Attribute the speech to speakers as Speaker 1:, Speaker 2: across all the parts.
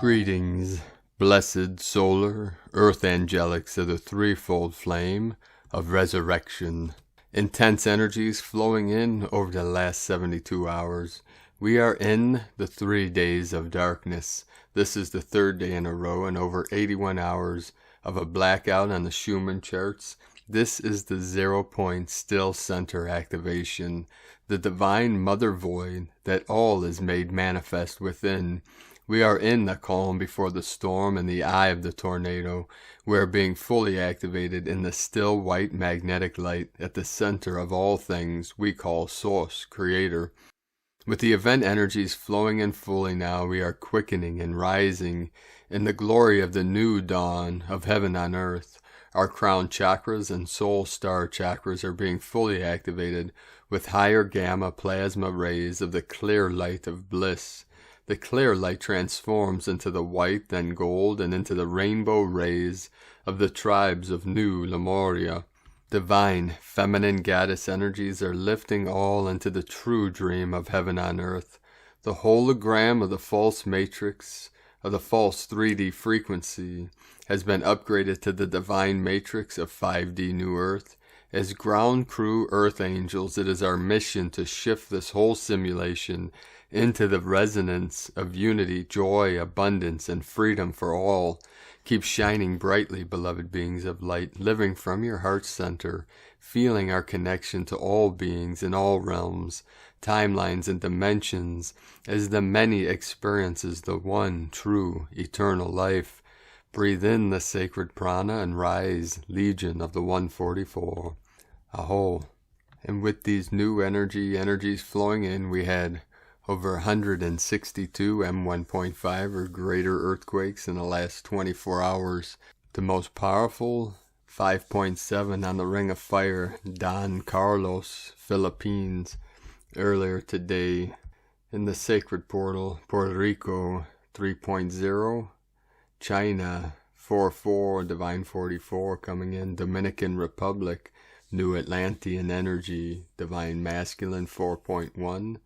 Speaker 1: Greetings, blessed solar, earth angelics of the threefold flame of resurrection. Intense energies flowing in over the last 72 hours. We are in the 3 days of darkness. This is the third day in a row and over 81 hours of a blackout on the Schumann charts. This is the 0 point still center activation, the divine mother void that all is made manifest within. We are in the calm before the storm and the eye of the tornado. We are being fully activated in the still white magnetic light at the center of all things we call Source, Creator. With the event energies flowing in fully now, we are quickening and rising in the glory of the new dawn of heaven on earth. Our crown chakras and soul star chakras are being fully activated with higher gamma plasma rays of the clear light of bliss. The clear light transforms into the white, then gold, and into the rainbow rays of the tribes of new Lemuria. Divine, feminine goddess energies are lifting all into the true dream of heaven on earth. The hologram of the false matrix, of the false 3D frequency, has been upgraded to the divine matrix of 5D New Earth. As ground crew earth angels, it is our mission to shift this whole simulation into the resonance of unity, joy, abundance, and freedom for all. Keep shining brightly, beloved beings of light, living from your heart center, feeling our connection to all beings in all realms, timelines, and dimensions, as the many experiences the one true eternal life. Breathe in the sacred prana and rise, legion of the 144. Aho. And with these new energies flowing in, we had over 162 M1.5 or greater earthquakes in the last 24 hours. The most powerful, 5.7 on the Ring of Fire, Don Carlos, Philippines, earlier today. In the Sacred Portal, Puerto Rico, 3.0, China, 4.4, Divine 44 coming in, Dominican Republic, New Atlantean Energy, Divine Masculine 4.1,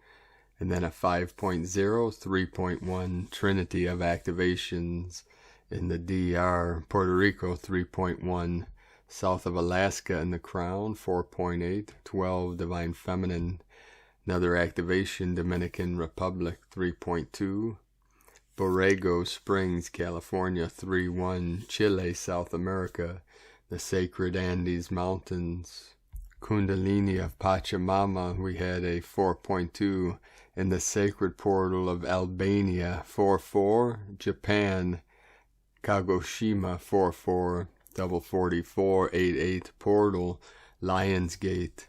Speaker 1: and then a 5.0, 3.1 Trinity of activations in the DR, Puerto Rico 3.1, south of Alaska in the Crown 4.8, 12 Divine Feminine, another activation Dominican Republic 3.2, Borrego Springs, California 3.1, Chile, South America, the Sacred Andes Mountains, Kundalini of Pachamama, we had a 4.2, in the Sacred Portal of Albania, 4.4, Japan, Kagoshima, 4.4, double 44, 8.8, Portal, Lionsgate,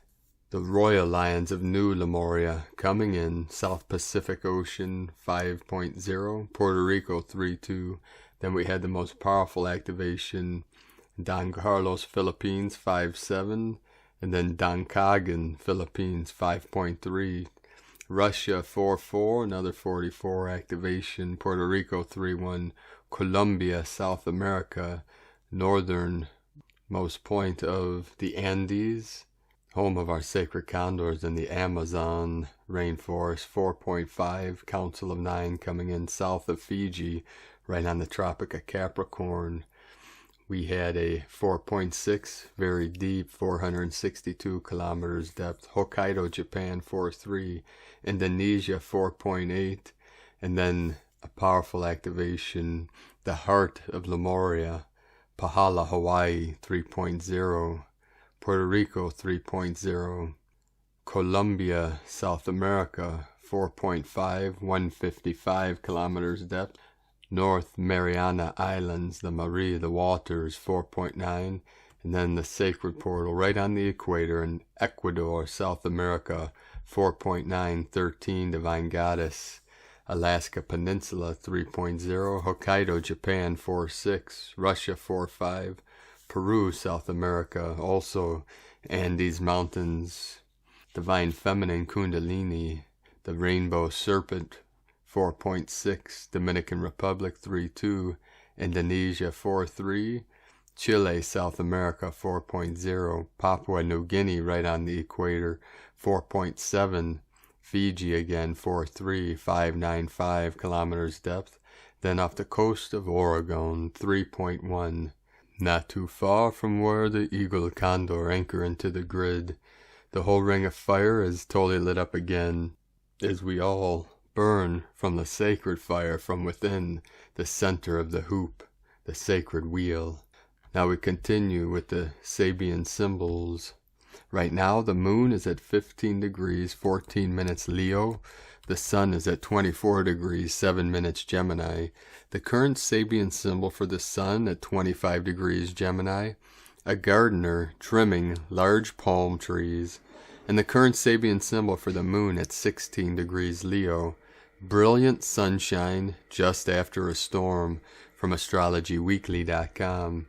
Speaker 1: the Royal Lions of New Lemuria, coming in, South Pacific Ocean, 5.0, Puerto Rico, 3.2, then we had the most powerful activation, Don Carlos, Philippines, 5.7, and then Don Kagan, Philippines, 5.3, Russia 4.4, another 44 activation, Puerto Rico 3.1, Colombia, South America, northernmost point of the Andes, home of our sacred condors in the Amazon rainforest, 4.5, Council of 9 coming in south of Fiji, right on the Tropic of Capricorn. We had a 4.6, very deep, 462 kilometers depth. Hokkaido, Japan, 4.3. Indonesia, 4.8. And then a powerful activation, the heart of Lemuria, Pahala, Hawaii, 3.0. Puerto Rico, 3.0. Colombia, South America, 4.5, 155 kilometers depth. North Mariana Islands, the Marie, the Waters, 4.9, and then the Sacred Portal right on the equator in Ecuador, South America, 4.9, 13, Divine Goddess, Alaska Peninsula, 3.0, Hokkaido, Japan, 4.6, Russia, 4.5, Peru, South America, also Andes Mountains, Divine Feminine Kundalini, The Rainbow Serpent 4.6, Dominican Republic 3.2, Indonesia 4.3, Chile, South America 4.0, Papua New Guinea right on the equator 4.7, Fiji again 4.3, 595 kilometers depth, then off the coast of Oregon 3.1, not too far from where the Eagle Condor anchor into the grid. The whole ring of fire is totally lit up again, as we all burn from the sacred fire from within the center of the hoop, the sacred wheel. Now we continue with the Sabian symbols. Right now the moon is at 15 degrees 14 minutes Leo. The sun is at 24 degrees 7 minutes Gemini. The current Sabian symbol for the sun at 25 degrees Gemini. A gardener trimming large palm trees. And the current Sabian symbol for the moon at 16 degrees Leo. Brilliant sunshine just after a storm from astrologyweekly.com.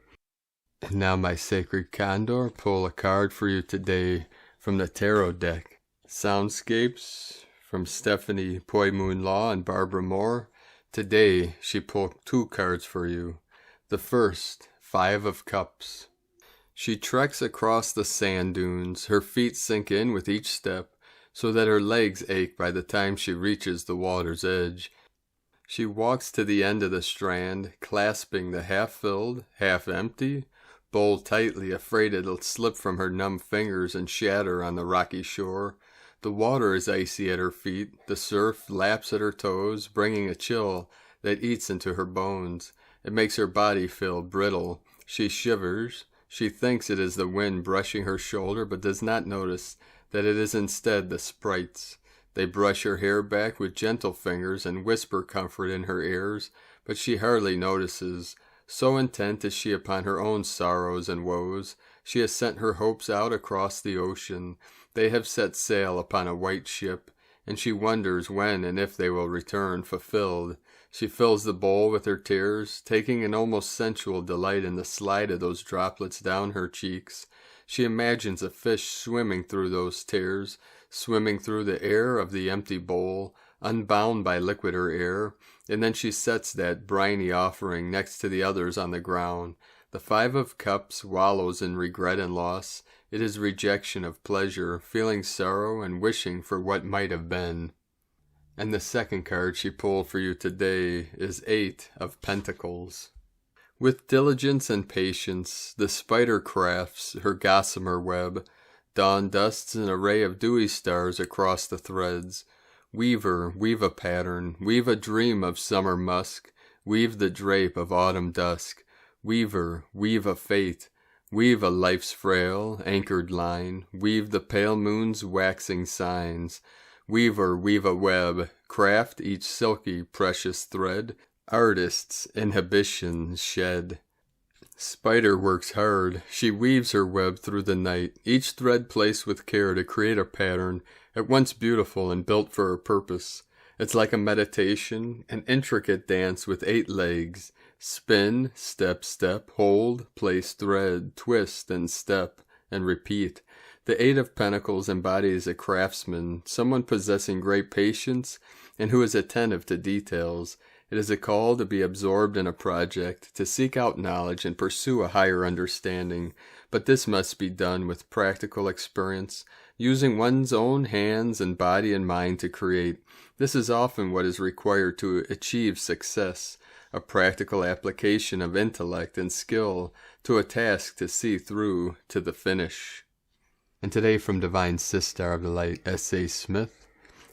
Speaker 1: And now, my sacred Condor, pull a card for you today from the tarot deck. Soundscapes from Stephanie Poymoon Law and Barbara Moore. Today she pulled 2 cards for you. The first, 5 of Cups. She treks across the sand dunes. Her feet sink in with each step, so that her legs ache by the time she reaches the water's edge. She walks to the end of the strand, clasping the half-filled, half-empty bowl tightly, afraid it'll slip from her numb fingers and shatter on the rocky shore. The water is icy at her feet. The surf laps at her toes, bringing a chill that eats into her bones. It makes her body feel brittle. She shivers. She thinks it is the wind brushing her shoulder, but does not notice that it is instead the sprites. They brush her hair back with gentle fingers and whisper comfort in her ears, but she hardly notices. So intent is she upon her own sorrows and woes, she has sent her hopes out across the ocean. They have set sail upon a white ship, and she wonders when and if they will return fulfilled. She fills the bowl with her tears, taking an almost sensual delight in the slide of those droplets down her cheeks. She imagines a fish swimming through those tears, swimming through the air of the empty bowl, unbound by liquider air, and then she sets that briny offering next to the others on the ground. The 5 of Cups wallows in regret and loss. It is rejection of pleasure, feeling sorrow and wishing for what might have been. And the second card she pulled for you today is 8 of Pentacles. With diligence and patience, the spider crafts her gossamer web. Dawn dusts an array of dewy stars across the threads. Weaver, weave a pattern, weave a dream of summer musk, weave the drape of autumn dusk. Weaver, weave a fate, weave a life's frail, anchored line, weave the pale moon's waxing signs. Weaver, weave a web, craft each silky, precious thread, artists inhibitions shed. Spider works hard, she weaves her web through the night, each thread placed with care to create a pattern at once beautiful and built for her purpose. It's like a meditation, an intricate dance with 8 legs. Spin, step, step, hold, place thread, twist, and step, and repeat. The 8 of Pentacles embodies a craftsman, someone possessing great patience and who is attentive to details. It is a call to be absorbed in a project, to seek out knowledge and pursue a higher understanding, but this must be done with practical experience, using one's own hands and body and mind to create. This is often what is required to achieve success, a practical application of intellect and skill to a task to see through to the finish. And today from Divine Sister of the Light, S.A. Smith,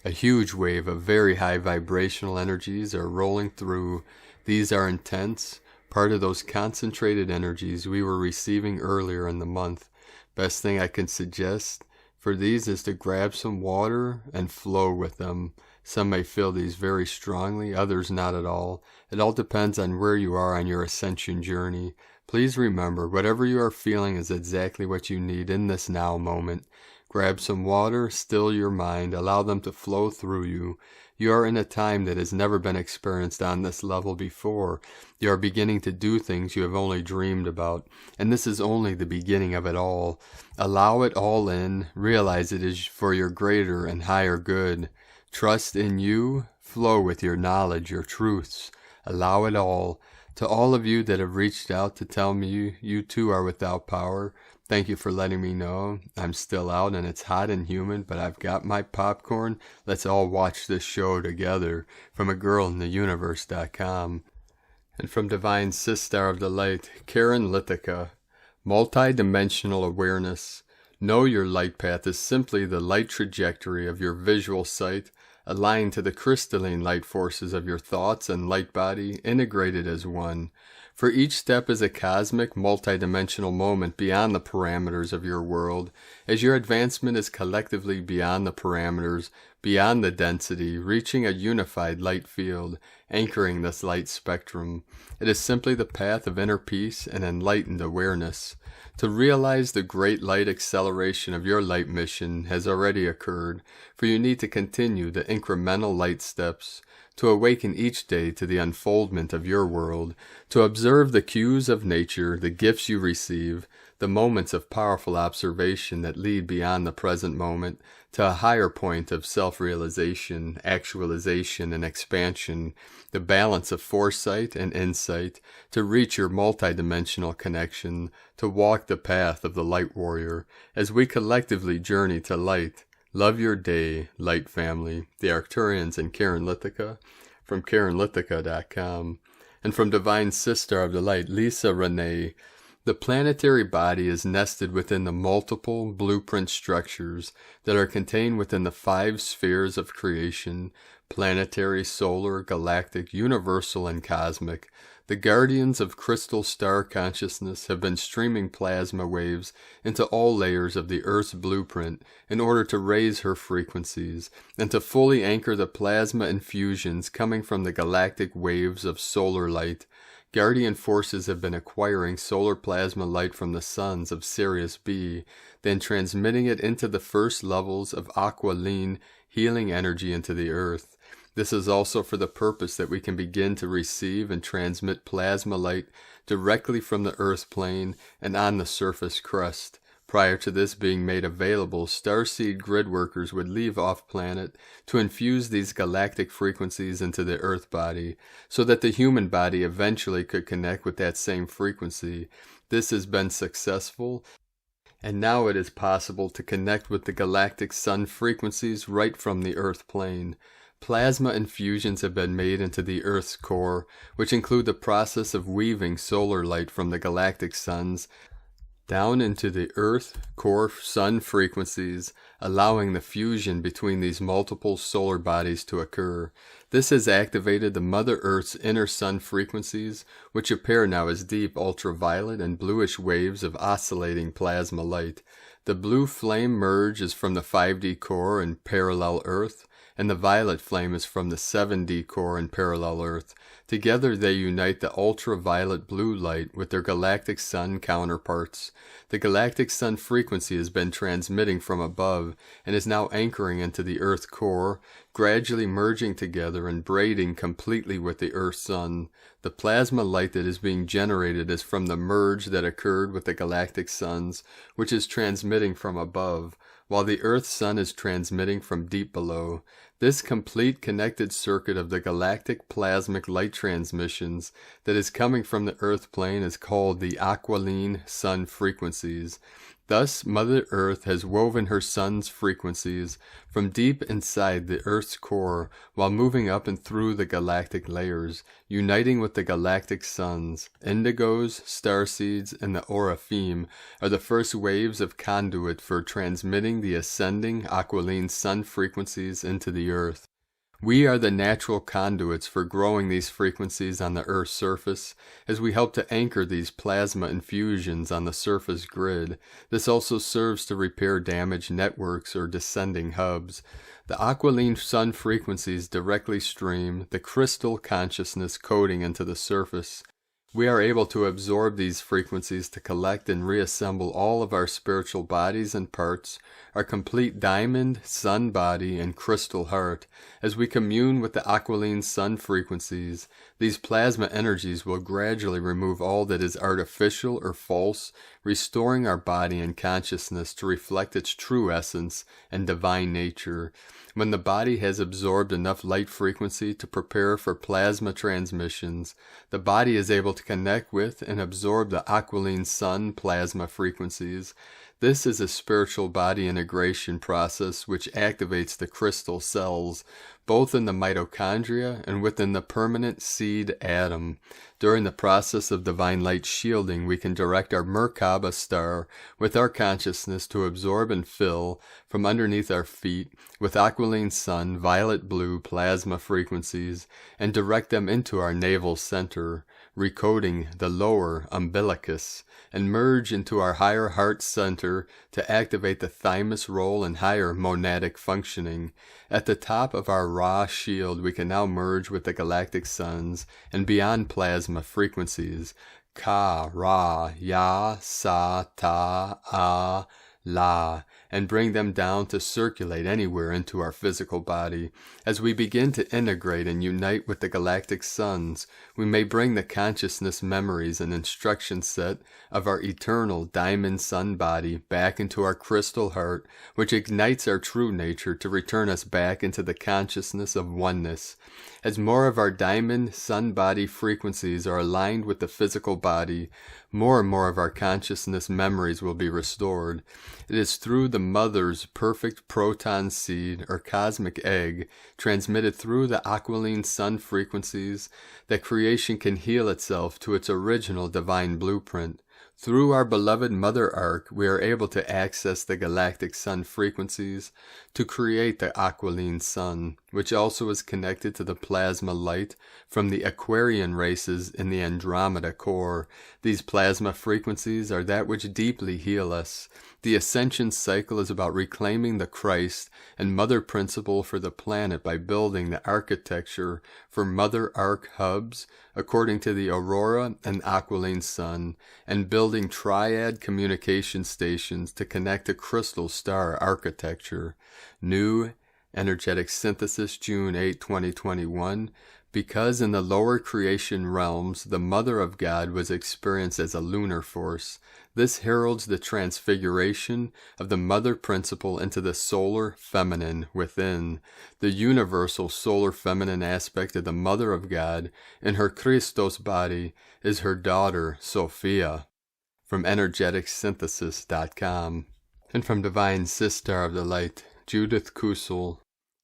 Speaker 1: a huge wave of very high vibrational energies are rolling through. These are intense, part of those concentrated energies we were receiving earlier in the month. Best thing I can suggest for these is to grab some water and flow with them. Some may feel these very strongly, others not at all. It all depends on where you are on your ascension journey. Please remember, whatever you are feeling is exactly what you need in this now moment. Grab some water, still your mind, allow them to flow through you. You are in a time that has never been experienced on this level before. You are beginning to do things you have only dreamed about, and this is only the beginning of it all. Allow it all in, realize it is for your greater and higher good. Trust in you, flow with your knowledge, your truths. Allow it all. To all of you that have reached out to tell me you too are without power, thank you for letting me know. I'm still out and it's hot and humid, but I've got my popcorn. Let's all watch this show together. From agirlintheuniverse.com. And from Divine Sister of the Light, Karen Lithica. Multidimensional awareness. Know your light path is simply the light trajectory of your visual sight, aligned to the crystalline light forces of your thoughts and light body, integrated as one. For each step is a cosmic, multidimensional moment beyond the parameters of your world, as your advancement is collectively beyond the parameters, beyond the density, reaching a unified light field, anchoring this light spectrum. It is simply the path of inner peace and enlightened awareness. To realize the great light acceleration of your light mission has already occurred, for you need to continue the incremental light steps, to awaken each day to the unfoldment of your world, to observe the cues of nature, the gifts you receive, the moments of powerful observation that lead beyond the present moment to a higher point of self-realization, actualization, and expansion, the balance of foresight and insight, to reach your multidimensional connection, to walk the path of the light warrior, as we collectively journey to light. Love your day, light family. The Arcturians and Karen Lithica, from KarenLithica.com. And from Divine Sister of the Light, Lisa Renee. The planetary body is nested within the multiple blueprint structures that are contained within the 5 spheres of creation: planetary, solar, galactic, universal, and cosmic. The guardians of crystal star consciousness have been streaming plasma waves into all layers of the Earth's blueprint in order to raise her frequencies, and to fully anchor the plasma infusions coming from the galactic waves of solar light. Guardian forces have been acquiring solar plasma light from the suns of Sirius B, then transmitting it into the first levels of Aqualine healing energy into the Earth. This is also for the purpose that we can begin to receive and transmit plasma light directly from the Earth plane and on the surface crust. Prior to this being made available, Starseed grid workers would leave off-planet to infuse these galactic frequencies into the Earth body, so that the human body eventually could connect with that same frequency. This has been successful, and now it is possible to connect with the galactic sun frequencies right from the Earth plane. Plasma infusions have been made into the Earth's core, which include the process of weaving solar light from the galactic suns down into the Earth core sun frequencies, allowing the fusion between these multiple solar bodies to occur. This has activated the Mother Earth's inner sun frequencies, which appear now as deep ultraviolet and bluish waves of oscillating plasma light. The blue flame merge is from the 5D core in parallel Earth, and the violet flame is from the 7D core in parallel Earth. Together they unite the ultraviolet blue light with their galactic sun counterparts. The galactic sun frequency has been transmitting from above and is now anchoring into the Earth core, gradually merging together and braiding completely with the Earth sun. The plasma light that is being generated is from the merge that occurred with the galactic suns, which is transmitting from above, while the Earth sun is transmitting from deep below. This complete connected circuit of the galactic plasmic light transmissions that is coming from the Earth plane is called the Aqualine sun frequencies. Thus, Mother Earth has woven her sun's frequencies from deep inside the Earth's core while moving up and through the galactic layers, uniting with the galactic suns. Indigos, starseeds, and the Oraphim are the first waves of conduit for transmitting the ascending Aqualine sun frequencies into the Earth. We are the natural conduits for growing these frequencies on the Earth's surface, as we help to anchor these plasma infusions on the surface grid. This also serves to repair damaged networks or descending hubs. The Aqualine sun frequencies directly stream the crystal consciousness coding into the surface, We are able to absorb these frequencies to collect and reassemble all of our spiritual bodies and parts, our complete diamond, sun body, and crystal heart. As we commune with the Aqualine sun frequencies, these plasma energies will gradually remove all that is artificial or false, restoring our body and consciousness to reflect its true essence and divine nature. When the body has absorbed enough light frequency to prepare for plasma transmissions, the body is able to connect with and absorb the Aqualine sun plasma frequencies. This is a spiritual body integration process which activates the crystal cells, both in the mitochondria and within the permanent seed atom. During the process of divine light shielding, we can direct our Merkaba star with our consciousness to absorb and fill from underneath our feet with Aqualine sun violet blue plasma frequencies and direct them into our navel center, recoding the lower umbilicus, and merge into our higher heart center to activate the thymus role and higher monadic functioning. At the top of our Ra shield, we can now merge with the galactic suns and beyond plasma frequencies, Ka, Ra, Ya, Sa, Ta, A, La, and bring them down to circulate anywhere into our physical body. As we begin to integrate and unite with the galactic suns, we may bring the consciousness memories and instruction set of our eternal diamond sun body back into our crystal heart, which ignites our true nature to return us back into the consciousness of oneness. As more of our diamond sun body frequencies are aligned with the physical body, more and more of our consciousness memories will be restored. It is through the mother's perfect proton seed or cosmic egg transmitted through the Aqualine sun frequencies that creation can heal itself to its original divine blueprint. Through our beloved Mother Ark, we are able to access the galactic sun frequencies to create the Aqualine sun, which also is connected to the plasma light from the Aquarian races in the Andromeda core. These plasma frequencies are that which deeply heal us. The Ascension cycle is about reclaiming the Christ and Mother principle for the planet by building the architecture for Mother Ark hubs according to the Aurora and Aqualine sun, and building triad communication stations to connect to crystal star architecture. New Energetic Synthesis, June 8, 2021. Because in the lower creation realms, the Mother of God was experienced as a lunar force. This heralds the transfiguration of the Mother principle into the solar feminine within. The universal solar feminine aspect of the Mother of God in her Christos body is her daughter, Sophia. From energeticsynthesis.com. And from Divine Sister of the Light, Judith Kusel.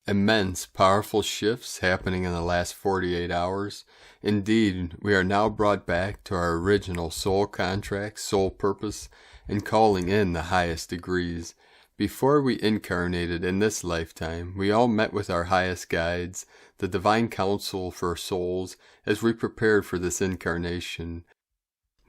Speaker 1: Immense, powerful shifts happening in the last 48 hours. Indeed, we are now brought back to our original soul contract, soul purpose, and calling in the highest degrees. Before we incarnated in this lifetime, we all met with our highest guides, the divine counsel for souls, as we prepared for this incarnation.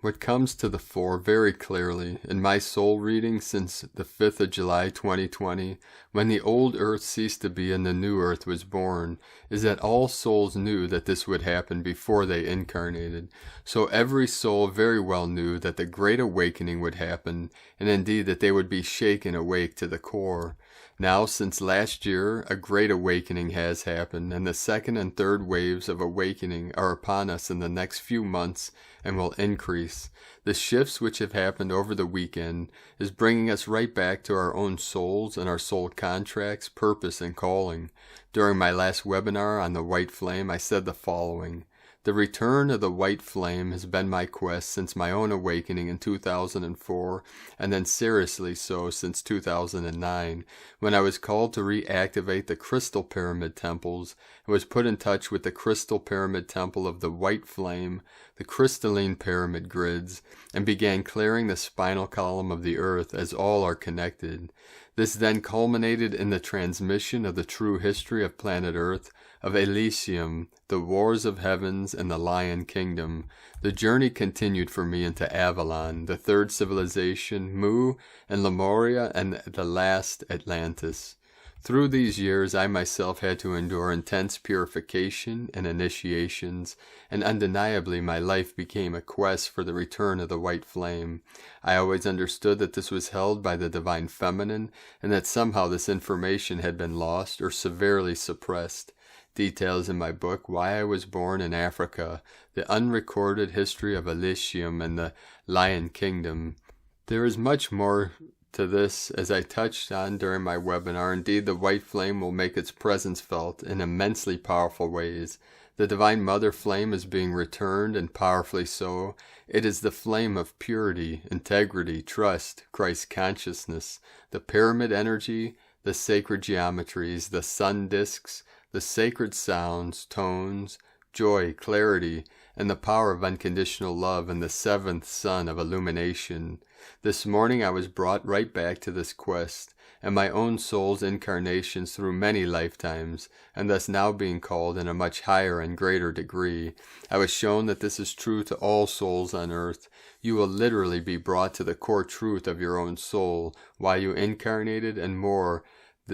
Speaker 1: What comes to the fore very clearly in my soul reading since the 5th of July 2020, when the old earth ceased to be and the new earth was born, is that all souls knew that this would happen before they incarnated. So every soul very well knew that the great awakening would happen, and indeed that they would be shaken awake to the core. Now, since last year, a great awakening has happened, and the second and third waves of awakening are upon us in the next few months and will increase. The shifts which have happened over the weekend is bringing us right back to our own souls and our soul contracts, purpose, and calling. During my last webinar on the white flame, I said the following: the return of the white flame has been my quest since my own awakening in 2004, and then seriously so since 2009, when I was called to reactivate the crystal pyramid temples and was put in touch with the crystal pyramid temple of the white flame, the crystalline pyramid grids, and began clearing the spinal column of the earth, as all are connected. This then culminated in the transmission of the true history of planet Earth, of Elysium, the wars of heavens, and the Lion Kingdom. The journey continued for me into Avalon, the third civilization, Mu, and Lemuria, and the last Atlantis. Through these years, I myself had to endure intense purification and initiations, and undeniably my life became a quest for the return of the white flame. I always understood that this was held by the divine feminine, and that somehow this information had been lost or severely suppressed. Details in my book, Why I Was Born in Africa, The Unrecorded History of Elysium and the Lion Kingdom. There is much more to this, as I touched on during my webinar. Indeed, the white flame will make its presence felt in immensely powerful ways. The Divine Mother flame is being returned, and powerfully so. It is the flame of purity, integrity, trust, Christ consciousness, the pyramid energy, the sacred geometries, the sun discs, the sacred sounds, tones, joy, clarity, and the power of unconditional love, and the seventh sun of illumination. This morning I was brought right back to this quest, and my own soul's incarnations through many lifetimes, and thus now being called in a much higher and greater degree. I was shown that this is true to all souls on earth. You will literally be brought to the core truth of your own soul, why you incarnated, and more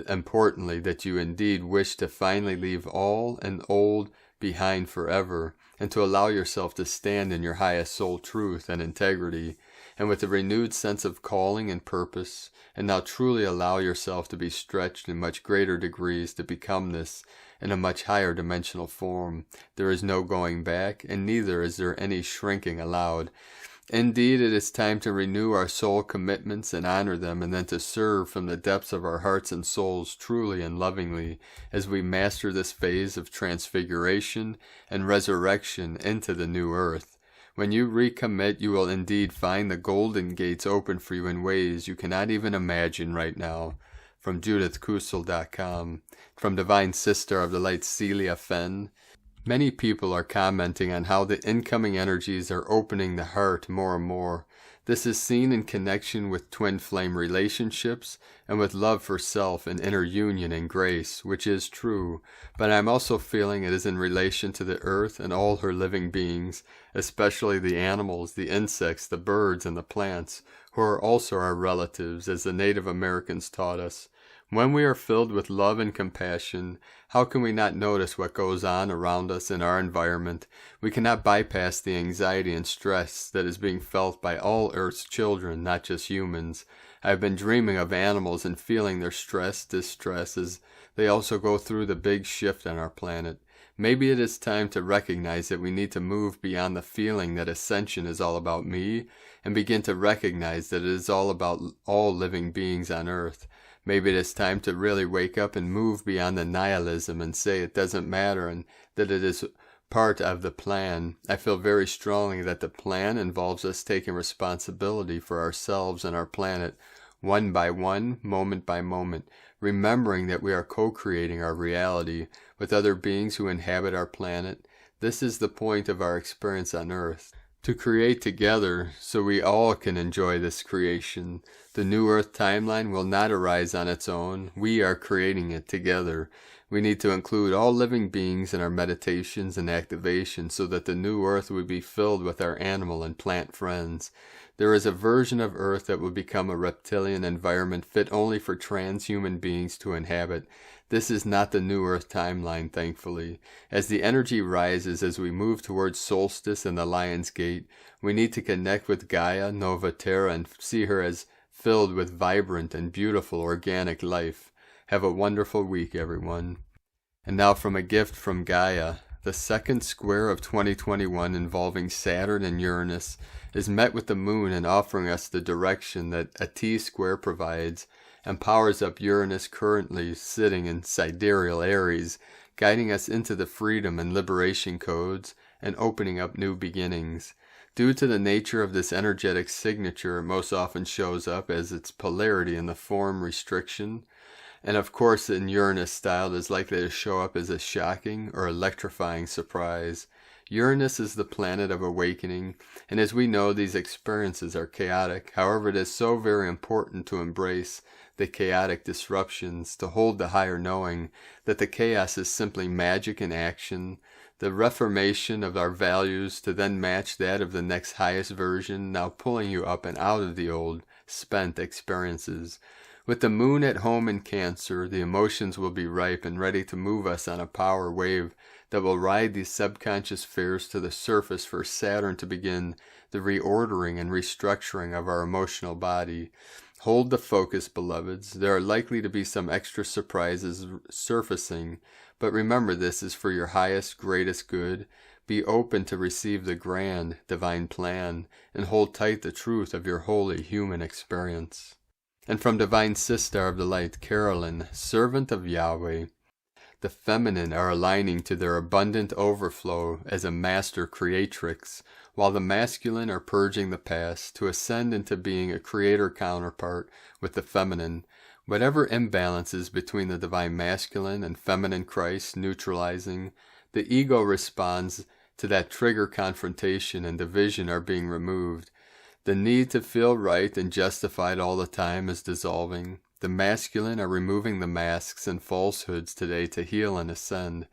Speaker 1: importantly, that you indeed wish to finally leave all and old behind forever, and to allow yourself to stand in your highest soul truth and integrity, and with a renewed sense of calling and purpose, and now truly allow yourself to be stretched in much greater degrees to become this in a much higher dimensional form. There is no going back, and neither is there any shrinking allowed. Indeed, it is time to renew our soul commitments and honor them, and then to serve from the depths of our hearts and souls truly and lovingly as we master this phase of transfiguration and resurrection into the new earth. When you recommit, you will indeed find the golden gates open for you in ways you cannot even imagine right now. From JudithKrystal.com. From Divine Sister of the Light Celia Fenn. Many people are commenting on how the incoming energies are opening the heart more and more. This is seen in connection with twin flame relationships and with love for self and inner union and grace, which is true, but I'm also feeling it is in relation to the earth and all her living beings, especially the animals, the insects, the birds, and the plants, who are also our relatives, as the Native Americans taught us. When we are filled with love and compassion, how can we not notice what goes on around us in our environment? We cannot bypass the anxiety and stress that is being felt by all Earth's children, not just humans. I have been dreaming of animals and feeling their distress as they also go through the big shift on our planet. Maybe it is time to recognize that we need to move beyond the feeling that Ascension is all about me and begin to recognize that it is all about all living beings on Earth. Maybe it is time to really wake up and move beyond the nihilism and say it doesn't matter and that it is part of the plan. I feel very strongly that the plan involves us taking responsibility for ourselves and our planet, one by one, moment by moment, remembering that we are co-creating our reality with other beings who inhabit our planet. This is the point of our experience on Earth. To create together so we all can enjoy this creation. The New Earth timeline will not arise on its own. We are creating it together. We need to include all living beings in our meditations and activations so that the New Earth would be filled with our animal and plant friends. There is a version of Earth that will become a reptilian environment fit only for transhuman beings to inhabit. This is not the New Earth timeline, thankfully. As the energy rises as we move towards solstice and the Lion's Gate, we need to connect with Gaia, Nova Terra, and see her as filled with vibrant and beautiful organic life. Have a wonderful week, everyone. And now from a gift from Gaia. The second square of 2021 involving Saturn and Uranus is met with the moon and offering us the direction that a T-square provides and powers up Uranus currently sitting in sidereal Aries, guiding us into the freedom and liberation codes and opening up new beginnings. Due to the nature of this energetic signature, it most often shows up as its polarity in the form restriction. And of course, in Uranus style, it is likely to show up as a shocking or electrifying surprise. Uranus is the planet of awakening, and as we know, these experiences are chaotic. However, it is so very important to embrace the chaotic disruptions, to hold the higher knowing that the chaos is simply magic in action, the reformation of our values to then match that of the next highest version, now pulling you up and out of the old, spent experiences. With the moon at home in Cancer, the emotions will be ripe and ready to move us on a power wave that will ride these subconscious fears to the surface for Saturn to begin the reordering and restructuring of our emotional body. Hold the focus, beloveds. There are likely to be some extra surprises surfacing, but remember this is for your highest, greatest good. Be open to receive the grand, divine plan, and hold tight the truth of your holy human experience. And from Divine Sister of the Light, Caroline, servant of Yahweh, the feminine are aligning to their abundant overflow as a master creatrix, while the masculine are purging the past to ascend into being a creator counterpart with the feminine. Whatever imbalances between the divine masculine and feminine Christ neutralizing, the ego responds to that trigger confrontation and division are being removed. The need to feel right and justified all the time is dissolving. The masculine are removing the masks and falsehoods today to heal and ascend.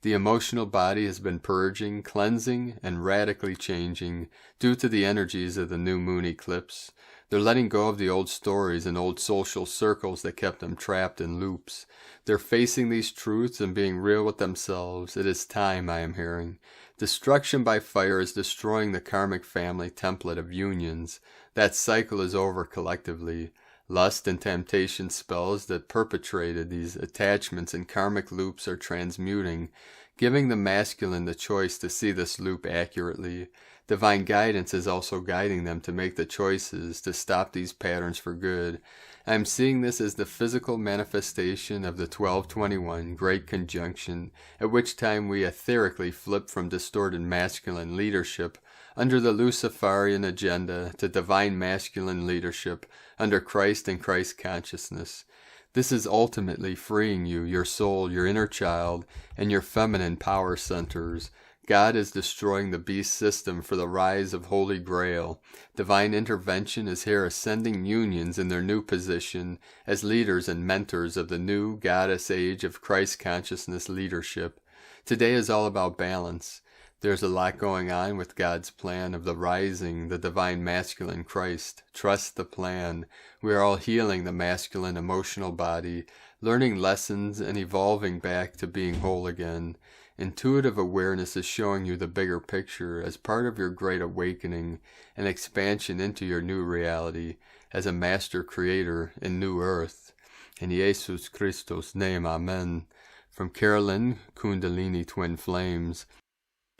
Speaker 1: The emotional body has been purging, cleansing, and radically changing due to the energies of the new moon eclipse. They're letting go of the old stories and old social circles that kept them trapped in loops. They're facing these truths and being real with themselves. It is time, I am hearing. Destruction by fire is destroying the karmic family template of unions. That cycle is over collectively. Lust and temptation spells that perpetrated these attachments and karmic loops are transmuting, giving the masculine the choice to see this loop accurately. Divine guidance is also guiding them to make the choices to stop these patterns for good. I am seeing this as the physical manifestation of the 1221 Great Conjunction, at which time we etherically flip from distorted masculine leadership under the Luciferian agenda to divine masculine leadership under Christ and Christ consciousness. This is ultimately freeing you, your soul, your inner child, and your feminine power centers. God is destroying the beast system for the rise of Holy Grail. Divine intervention is here ascending unions in their new position as leaders and mentors of the new goddess age of Christ consciousness leadership. Today is all about balance. There's a lot going on with God's plan of the rising, the divine masculine Christ. Trust the plan. We are all healing the masculine emotional body, learning lessons and evolving back to being whole again. Intuitive awareness is showing you the bigger picture as part of your great awakening and expansion into your new reality as a master creator in new earth. In Jesus Christus' name, Amen. From Caroline, Kundalini Twin Flames.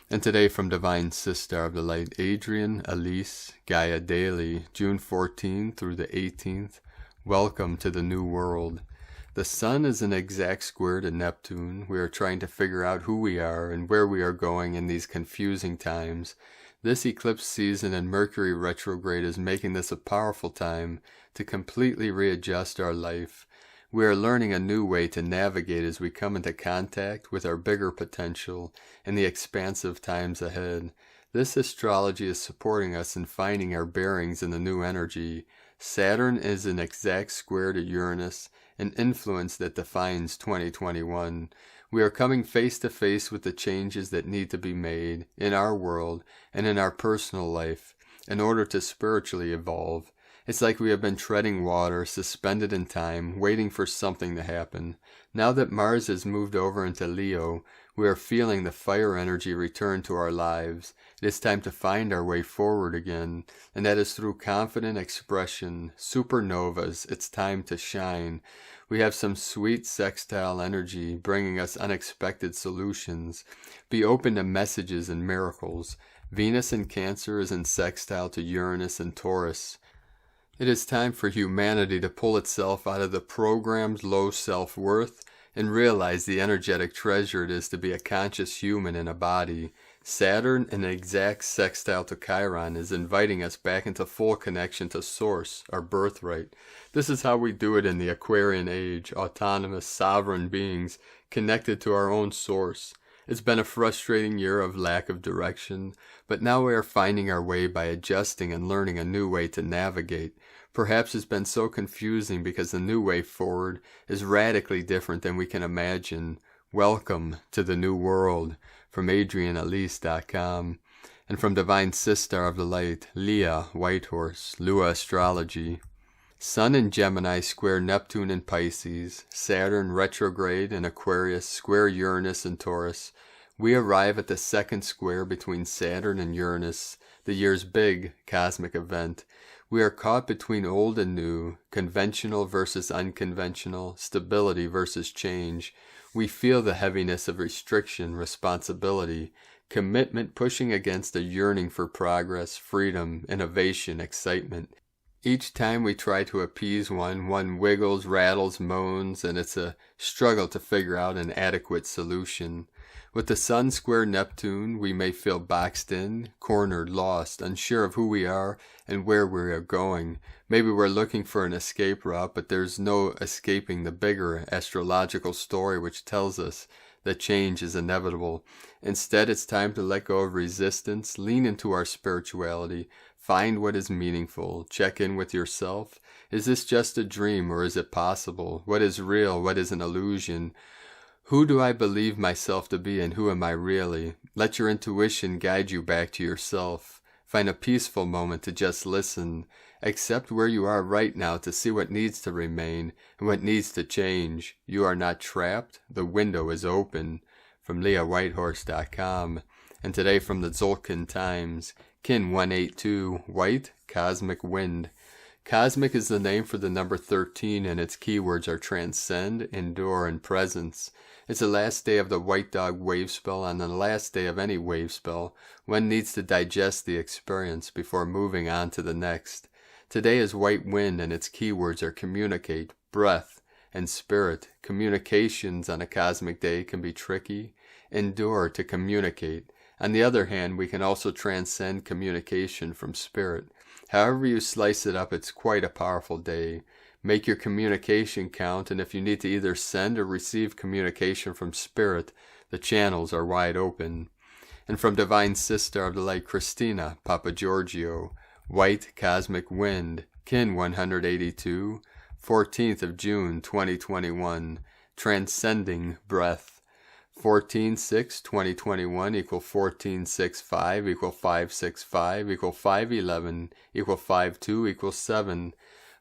Speaker 1: And today from Divine Sister of the Light, Adrian, Elise, Gaia Daily, June 14 through the 18th. Welcome to the new world. The sun is an exact square to Neptune. We are trying to figure out who we are and where we are going in these confusing times. This eclipse season and Mercury retrograde is making this a powerful time to completely readjust our life. We are learning a new way to navigate as we come into contact with our bigger potential in the expansive times ahead. This astrology is supporting us in finding our bearings in the new energy. Saturn is an exact square to Uranus, an influence that defines 2021. We are coming face to face with the changes that need to be made in our world and in our personal life in order to spiritually evolve. It's like we have been treading water, suspended in time, waiting for something to happen. Now that Mars has moved over into Leo, we are feeling the fire energy return to our lives. It is time to find our way forward again, and that is through confident expression. Supernovas, it's time to shine. We have some sweet sextile energy bringing us unexpected solutions. Be open to messages and miracles. Venus in Cancer is in sextile to Uranus and Taurus. It is time for humanity to pull itself out of the programmed low self-worth and realize the energetic treasure it is to be a conscious human in a body. Saturn, in an exact sextile to Chiron, is inviting us back into full connection to Source, our birthright. This is how we do it in the Aquarian age, autonomous, sovereign beings connected to our own Source. It's been a frustrating year of lack of direction, but now we are finding our way by adjusting and learning a new way to navigate. Perhaps it's been so confusing because the new way forward is radically different than we can imagine. Welcome to the new world. From AdrianElise.com. And from Divine Sister of the Light, Leah Whitehorse, Lua Astrology. Sun in Gemini square Neptune in Pisces, Saturn retrograde in Aquarius square Uranus in Taurus. We arrive at the second square between Saturn and Uranus, the year's big cosmic event. We are caught between old and new, conventional versus unconventional, stability versus change. We feel the heaviness of restriction, responsibility, commitment pushing against a yearning for progress, freedom, innovation, excitement. Each time we try to appease one wiggles, rattles, moans, and it's a struggle to figure out an adequate solution. With the Sun square Neptune, we may feel boxed in, cornered, lost, unsure of who we are and where we are going. Maybe we're looking for an escape route, but there's no escaping the bigger astrological story which tells us that change is inevitable. Instead, it's time to let go of resistance, lean into our spirituality, find what is meaningful, check in with yourself. Is this just a dream or is it possible? What is real? What is an illusion? Who do I believe myself to be and who am I really? Let your intuition guide you back to yourself. Find a peaceful moment to just listen. Accept where you are right now to see what needs to remain and what needs to change. You are not trapped. The window is open. From LeahWhitehorse.com. And today from the Tzolk'in Times. Kin 182, White, Cosmic Wind. Cosmic is the name for the number 13 and its keywords are transcend, endure, and presence. It's the last day of the White Dog wave spell, and on the last day of any wave spell, one needs to digest the experience before moving on to the next. Today is White Wind and its keywords are communicate, breath, and spirit. Communications on a cosmic day can be tricky. Endure, to communicate. On the other hand, we can also transcend communication from spirit. However you slice it up, it's quite a powerful day. Make your communication count, and if you need to either send or receive communication from spirit, the channels are wide open. And from Divine Sister of the Light, Christina, Papa Giorgio, White Cosmic Wind, Kin 182, 14th of June 2021, Transcending Breath. 14-6-2021 equal 14-6-5 equal 5-6-5 equal 5-11 equal 5-2 equal 7.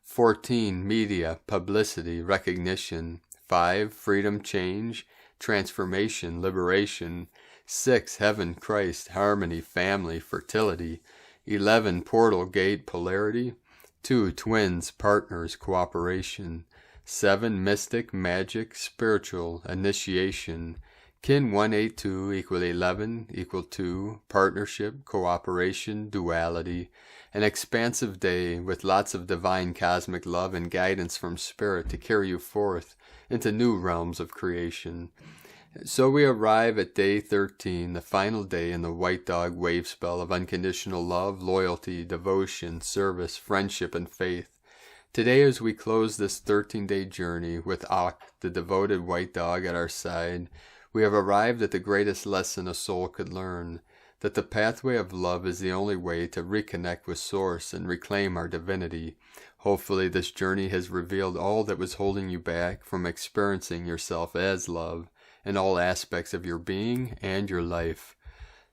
Speaker 1: 14 media, publicity, recognition. 5 freedom, change, transformation, liberation. 6 heaven, Christ, harmony, family, fertility. 11 portal, gate, polarity. 2 twins, partners, cooperation. 7 mystic, magic, spiritual, initiation. Kin 182 equal 11 equal 2, partnership, cooperation, duality, an expansive day with lots of divine cosmic love and guidance from spirit to carry you forth into new realms of creation. So we arrive at day 13, the final day in the White Dog wave spell of unconditional love, loyalty, devotion, service, friendship, and faith. Today, as we close this 13-day journey with Ak, the devoted white dog, at our side, we have arrived at the greatest lesson a soul could learn, that the pathway of love is the only way to reconnect with Source and reclaim our divinity. Hopefully this journey has revealed all that was holding you back from experiencing yourself as love in all aspects of your being and your life.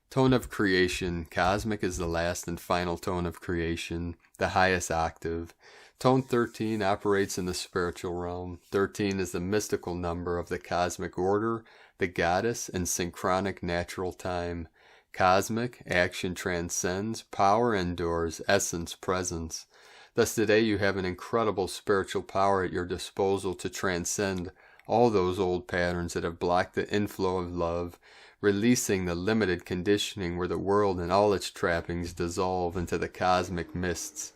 Speaker 1: Tone of creation. Cosmic is the last and final tone of creation, the highest octave. Tone 13 operates in the spiritual realm. 13 is the mystical number of the cosmic order, the goddess, and synchronic natural time. Cosmic, action transcends, power endures, essence presence. Thus today you have an incredible spiritual power at your disposal to transcend all those old patterns that have blocked the inflow of love, releasing the limited conditioning where the world and all its trappings dissolve into the cosmic mists.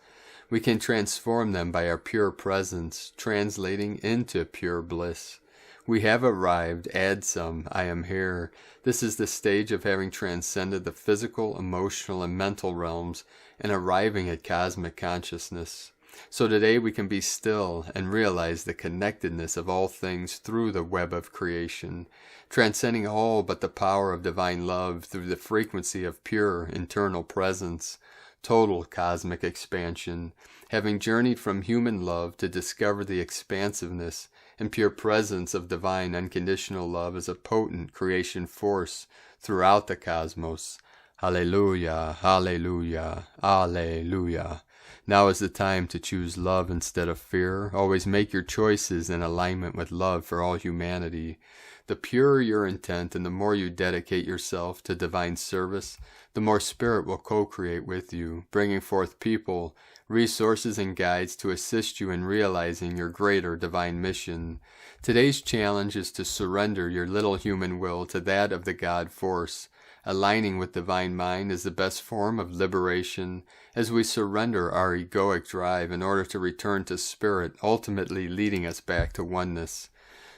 Speaker 1: We can transform them by our pure presence, translating into pure bliss. We have arrived, add some, I am here. This is the stage of having transcended the physical, emotional, and mental realms and arriving at cosmic consciousness. So today we can be still and realize the connectedness of all things through the web of creation, transcending all but the power of divine love through the frequency of pure internal presence. Total cosmic expansion, having journeyed from human love to discover the expansiveness and pure presence of divine unconditional love as a potent creation force throughout the cosmos. Hallelujah, hallelujah, hallelujah. Now is the time to choose love instead of fear. Always make your choices in alignment with love for all humanity. The purer your intent and the more you dedicate yourself to divine service, the more Spirit will co-create with you, bringing forth people, resources, and guides to assist you in realizing your greater divine mission. Today's challenge is to surrender your little human will to that of the God force. Aligning with divine mind is the best form of liberation as we surrender our egoic drive in order to return to Spirit, ultimately leading us back to oneness.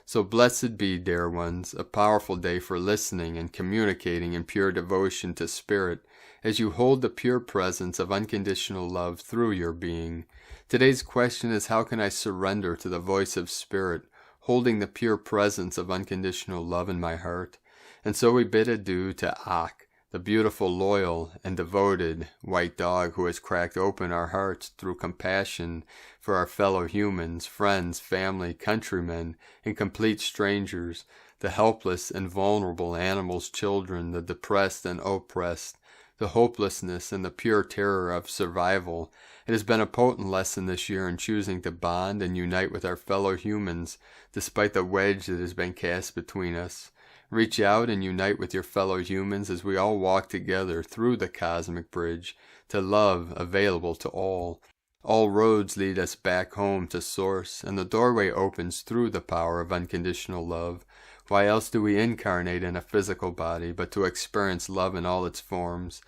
Speaker 1: So blessed be, dear ones, a powerful day for listening and communicating in pure devotion to Spirit as you hold the pure presence of unconditional love through your being. Today's question is, how can I surrender to the voice of Spirit, holding the pure presence of unconditional love in my heart? And so we bid adieu to Ak, the beautiful, loyal, and devoted white dog who has cracked open our hearts through compassion for our fellow humans, friends, family, countrymen, and complete strangers, the helpless and vulnerable animals, children, the depressed and oppressed, the hopelessness and the pure terror of survival. It has been a potent lesson this year in choosing to bond and unite with our fellow humans, despite the wedge that has been cast between us. Reach out and unite with your fellow humans as we all walk together through the cosmic bridge to love available to all. All roads lead us back home to Source, and the doorway opens through the power of unconditional love. Why else do we incarnate in a physical body but to experience love in all its forms?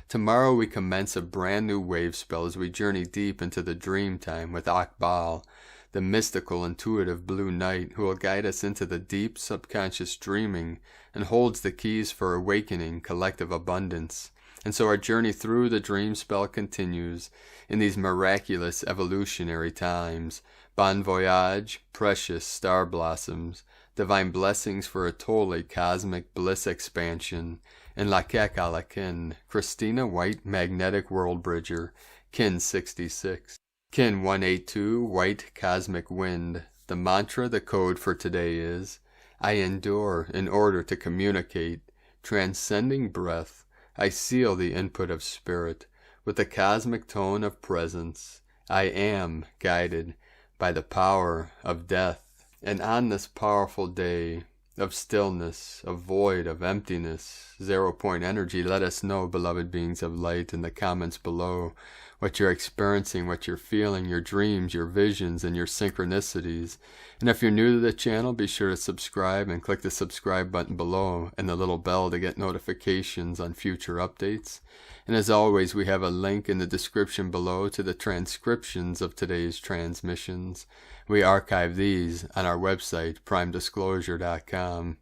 Speaker 1: Tomorrow we commence a brand new wave spell as we journey deep into the dream time with Akbal, the mystical, intuitive blue knight who will guide us into the deep subconscious dreaming and holds the keys for awakening collective abundance. And so our journey through the dream spell continues in these miraculous evolutionary times. Bon voyage, precious star blossoms, divine blessings for a totally cosmic bliss expansion. In Lakek Alakin, Christina White, Magnetic World Bridger, Kin 66. Kin 182, White Cosmic Wind. The mantra, the code for today is, I endure in order to communicate. Transcending breath, I seal the input of Spirit with the cosmic tone of presence. I am guided by the power of death. And on this powerful day of stillness, of void, of emptiness, 0 point energy, let us know, beloved beings of light, in the comments below, what you're experiencing, what you're feeling, your dreams, your visions, and your synchronicities. And if you're new to the channel, be sure to subscribe and click the subscribe button below and the little bell to get notifications on future updates. And as always, we have a link in the description below to the transcriptions of today's transmissions. We archive these on our website, primedisclosure.com.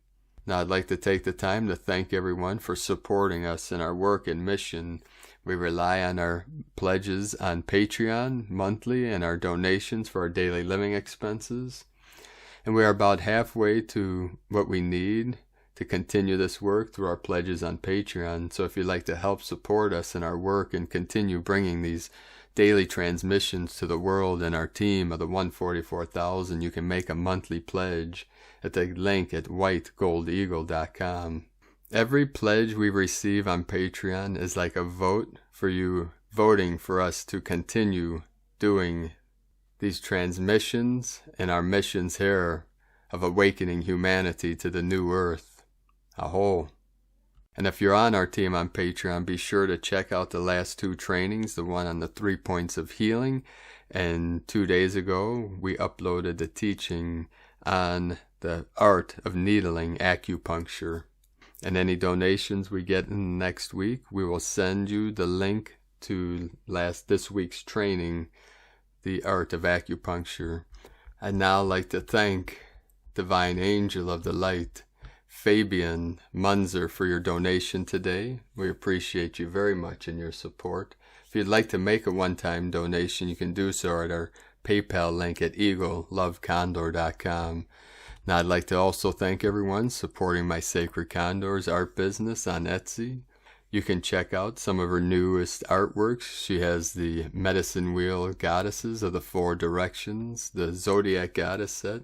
Speaker 1: Now I'd like to take the time to thank everyone for supporting us in our work and mission. We rely on our pledges on Patreon monthly and our donations for our daily living expenses. And we are about halfway to what we need to continue this work through our pledges on Patreon. So if you'd like to help support us in our work and continue bringing these daily transmissions to the world and our team of the 144,000, you can make a monthly pledge at the link at whitegoldeagle.com. Every pledge we receive on Patreon is like a vote for you, voting for us to continue doing these transmissions and our missions here of awakening humanity to the new earth. Aho. And if you're on our team on Patreon, be sure to check out the last 2 trainings, the one on the 3 points of healing. And 2 days ago, we uploaded the teaching on the art of needling acupuncture. And any donations we get in next week, we will send you the link to this week's training, the art of acupuncture. I'd now like to thank Divine Angel of the Light, Fabian Munzer, for your donation today. We appreciate you very much and your support. If you'd like to make a one-time donation, you can do so at our PayPal link at eaglelovecondor.com. Now I'd like to also thank everyone supporting my Sacred Condors art business on Etsy. You can check out some of her newest artworks. She has the Medicine Wheel Goddesses of the 4 Directions, the Zodiac Goddess set,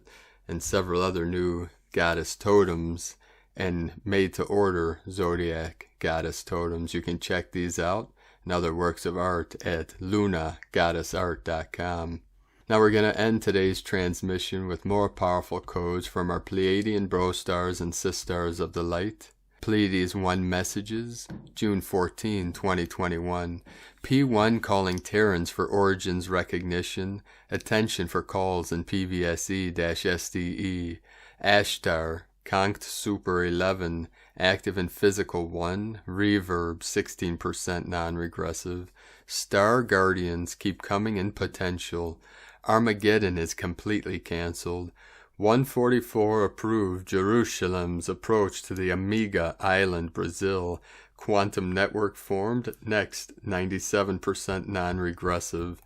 Speaker 1: and several other new goddess totems and made-to-order Zodiac Goddess totems. You can check these out. and other works of art at lunagoddessart.com. Now we're going to end today's transmission with more powerful codes from our Pleiadian bro stars and sisters of the light. Pleiades 1 messages, June 14, 2021. P1 calling Terrans for origins recognition, attention for calls in PVSE-SDE. Ashtar, Conct Super 11, active in physical 1, reverb 16% non-regressive. Star Guardians keep coming in potential. Armageddon is completely cancelled. 144 approved Jerusalem's approach to the Amiga Island, Brazil. Quantum network formed. Next, 97% non-regressive.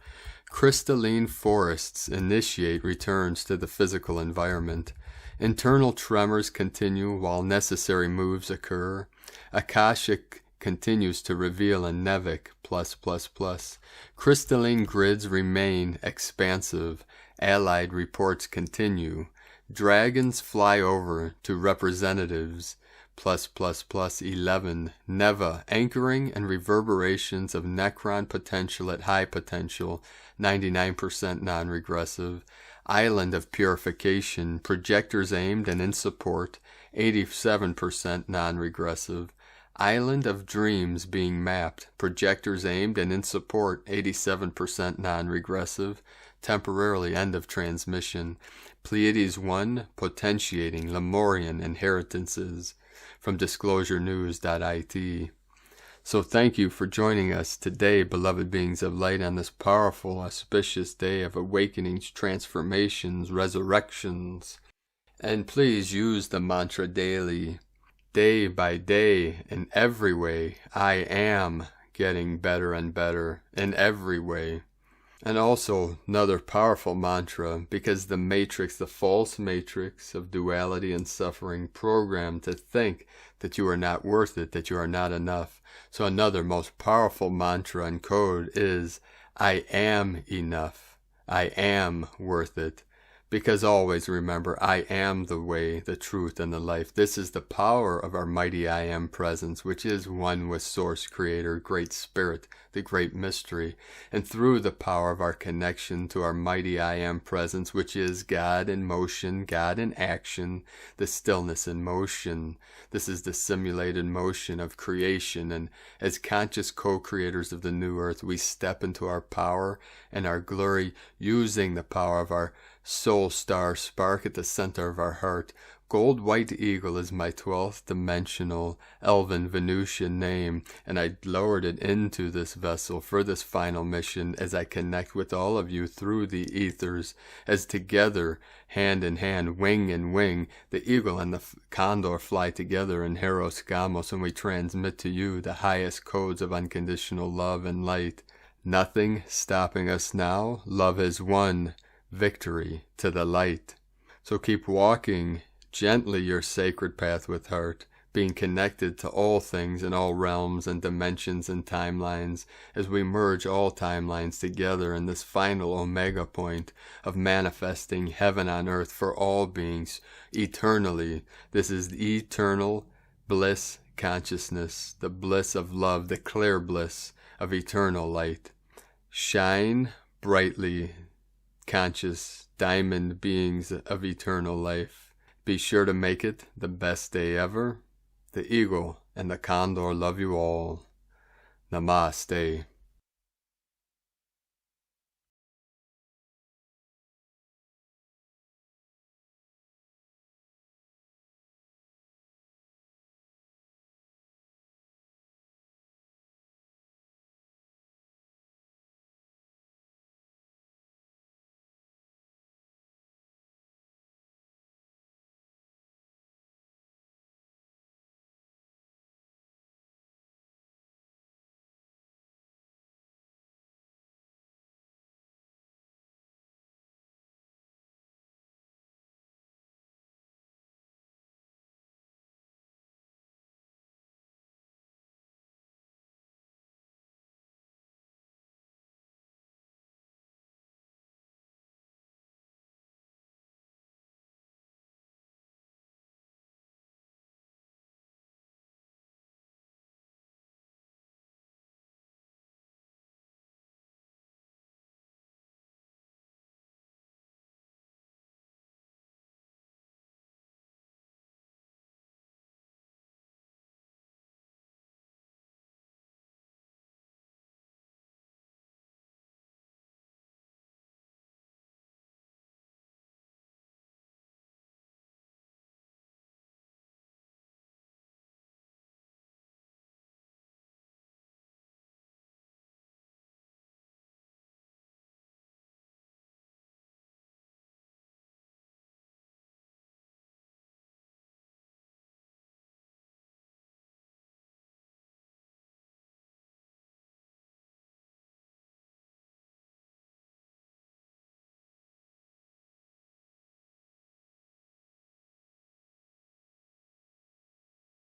Speaker 1: Crystalline forests initiate returns to the physical environment. Internal tremors continue while necessary moves occur. Akashic continues to reveal a Nevic +++. Crystalline grids remain expansive. Allied reports continue. Dragons fly over to representatives +++11. Neva anchoring and reverberations of Necron potential at high potential 99% non-regressive. Island of purification, projectors aimed and in support 87% non-regressive. Island of dreams being mapped, projectors aimed and in support 87% non-regressive. Temporarily end of transmission. Pleiades 1 potentiating Lemurian inheritances from disclosurenews.it. So thank you for joining us today, beloved beings of light, on this powerful, auspicious day of awakenings, transformations, resurrections. And please use the mantra daily, day by day, in every way. I am getting better and better in every way. And also another powerful mantra, because the matrix, the false matrix of duality and suffering, programmed to think that you are not worth it, that you are not enough. So another most powerful mantra and code is, I am enough. I am worth it. Because always remember, I am the way, the truth, and the life. This is the power of our mighty I am presence, which is one with Source Creator, Great Spirit, the Great Mystery. And through the power of our connection to our mighty I am presence, which is God in motion, God in action, the stillness in motion. This is the simulated motion of creation. And as conscious co-creators of the new earth, we step into our power and our glory, using the power of our soul star spark at the center of our heart. Gold White Eagle is my 12th dimensional elven Venusian name, and I lowered it into this vessel for this final mission as I connect with all of you through the ethers, as together, hand in hand, wing in wing, the eagle and the condor fly together in Hieros, Gamos, and we transmit to you the highest codes of unconditional love and light. Nothing stopping us now. Love is one. Victory to the light. So keep walking gently your sacred path with heart, being connected to all things in all realms and dimensions and timelines, as we merge all timelines together in this final omega point of manifesting heaven on earth for all beings eternally. This is the eternal bliss consciousness, the bliss of love, the clear bliss of eternal light. Shine brightly, conscious diamond beings of eternal life. Be sure to make it the best day ever. The eagle and the condor love you all. Namaste.